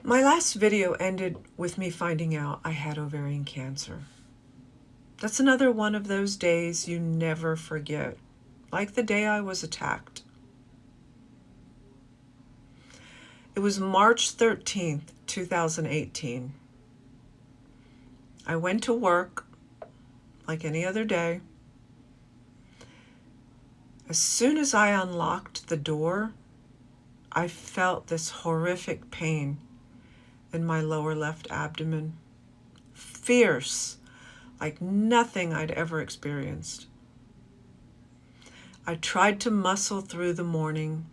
My last video ended with me finding out I had ovarian cancer. That's another one of those days you never forget, like the day I was attacked. It was March 13th, 2018. I went to work like any other day. As soon as I unlocked the door, I felt this horrific pain in my lower left abdomen. Fierce, like nothing I'd ever experienced. I tried to muscle through the morning,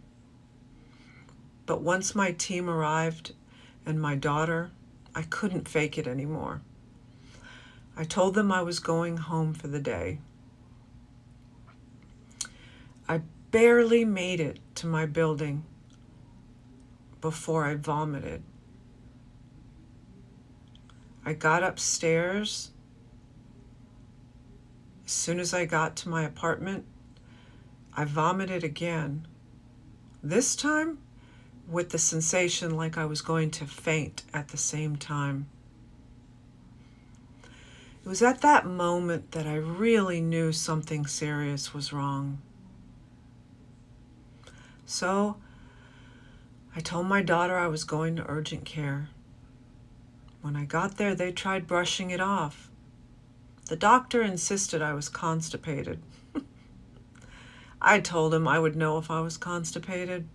but once my team arrived and my daughter, I couldn't fake it anymore. I told them I was going home for the day. I barely made it to my building before I vomited. I got upstairs. As soon as I got to my apartment, I vomited again. This time with the sensation like I was going to faint at the same time. It was at that moment that I really knew something serious was wrong. So I told my daughter I was going to urgent care. When I got there, they tried brushing it off. The doctor insisted I was constipated. I told him I would know if I was constipated.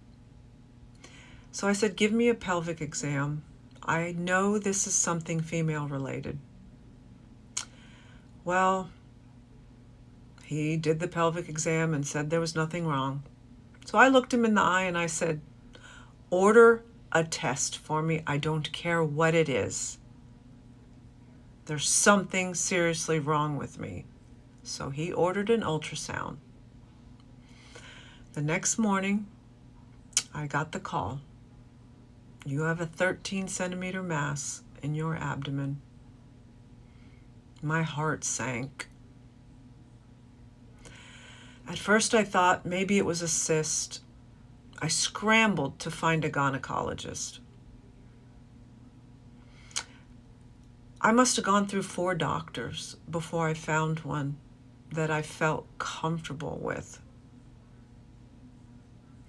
So I said, give me a pelvic exam. I know this is something female related. Well, he did the pelvic exam and said there was nothing wrong. So I looked him in the eye and I said, order a test for me. I don't care what it is. There's something seriously wrong with me. So he ordered an ultrasound. The next morning, I got the call. You have a 13-centimeter mass in your abdomen. My heart sank. At first I thought maybe it was a cyst. I scrambled to find a gynecologist. I must have gone through 4 doctors before I found one that I felt comfortable with.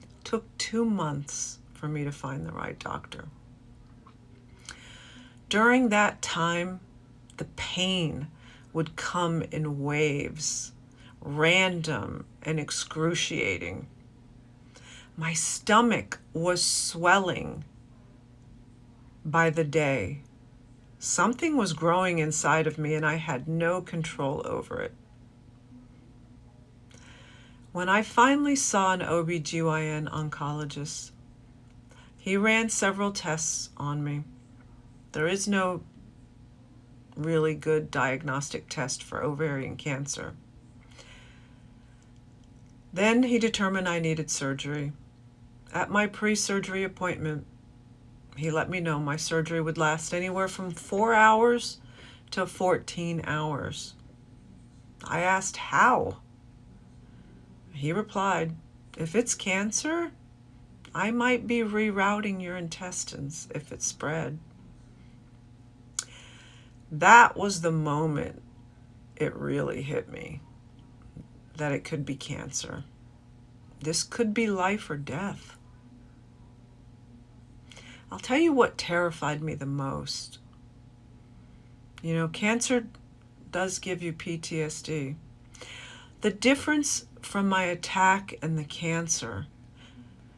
It took 2 months for me to find the right doctor. During that time, the pain would come in waves, random and excruciating. My stomach was swelling by the day. Something was growing inside of me and I had no control over it. When I finally saw an OBGYN oncologist, he ran several tests on me. There is no really good diagnostic test for ovarian cancer. Then he determined I needed surgery. At my pre-surgery appointment, he let me know my surgery would last anywhere from 4 hours to 14 hours. I asked how. He replied, if it's cancer, I might be rerouting your intestines if it spread. That was the moment it really hit me that it could be cancer. This could be life or death. I'll tell you what terrified me the most. You know, cancer does give you PTSD. The difference from my attack and the cancer,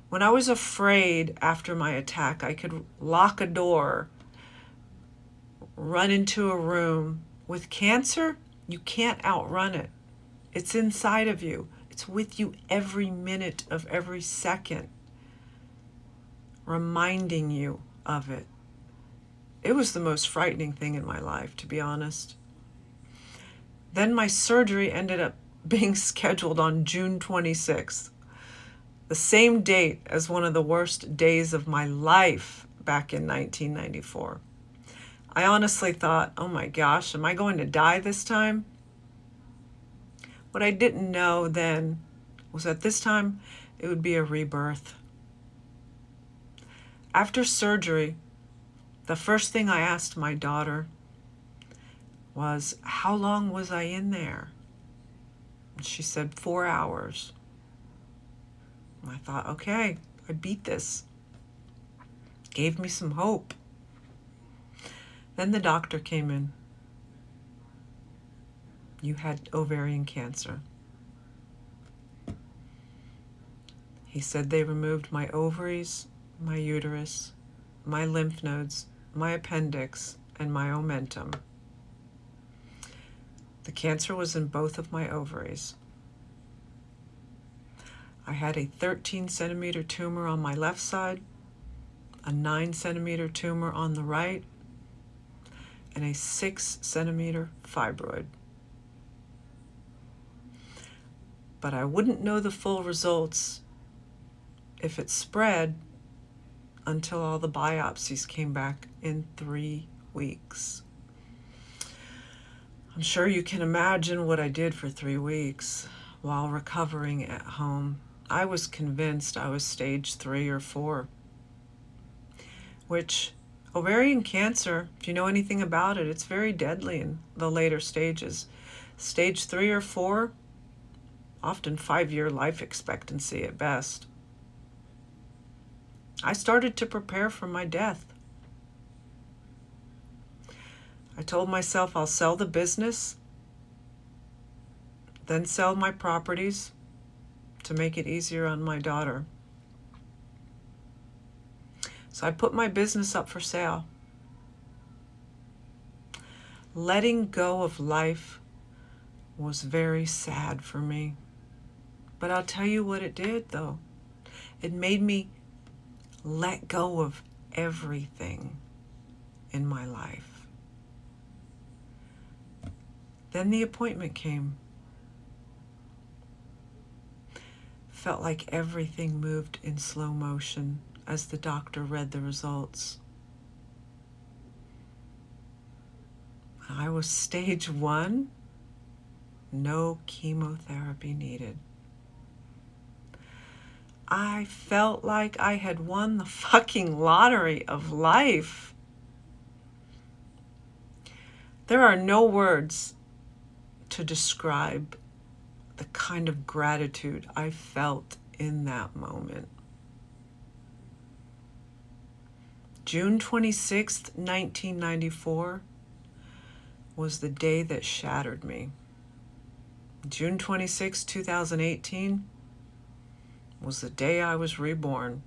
when I was afraid after my attack, I could lock a door, run into a room. With cancer, you can't outrun it. It's inside of you. It's with you every minute of every second, reminding you of it. It was the most frightening thing in my life, to be honest. Then my surgery ended up being scheduled on June 26th, the same date as one of the worst days of my life back in 1994. I honestly thought, oh my gosh, am I going to die this time? What I didn't know then was that this time it would be a rebirth. After surgery, The first thing I asked my daughter was, how long was I in there? And she said 4 hours. I thought, okay, I beat this. Gave me some hope. Then the doctor came in. You had ovarian cancer. He said they removed my ovaries, my uterus, my lymph nodes, my appendix, and my omentum. The cancer was in both of my ovaries. I had a 13 centimeter tumor on my left side, a 9 centimeter tumor on the right, and a 6 centimeter fibroid. But I wouldn't know the full results if it spread until all the biopsies came back in 3 weeks. I'm sure you can imagine what I did for 3 weeks while recovering at home. I was convinced I was stage 3 or 4, which ovarian cancer, if you know anything about it, it's very deadly in the later stages. Stage 3 or 4, often 5-year life expectancy at best. I started to prepare for my death. I told myself I'll sell the business, then sell my properties to make it easier on my daughter. So I put my business up for sale. Letting go of life was very sad for me. But I'll tell you what it did, though. It made me let go of everything in my life. Then the appointment came. Felt like everything moved in slow motion as the doctor read the results. I was stage 1, no chemotherapy needed. I felt like I had won the fucking lottery of life. There are no words to describe the kind of gratitude I felt in that moment. June 26th, 1994 was the day that shattered me. June 26, 2018 was the day I was reborn.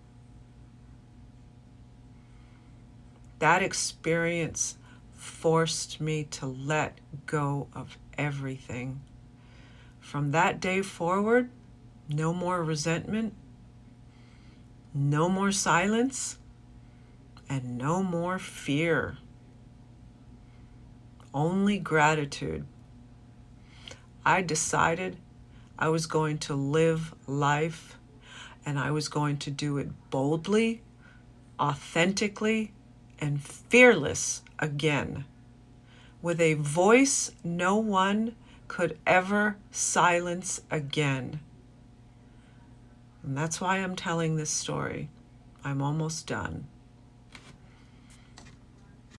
That experience forced me to let go of everything. From that day forward, no more resentment, no more silence, and no more fear. Only gratitude. I decided I was going to live life, and I was going to do it boldly, authentically, and fearless again, with a voice no one could ever silence again. And that's why I'm telling this story. I'm almost done.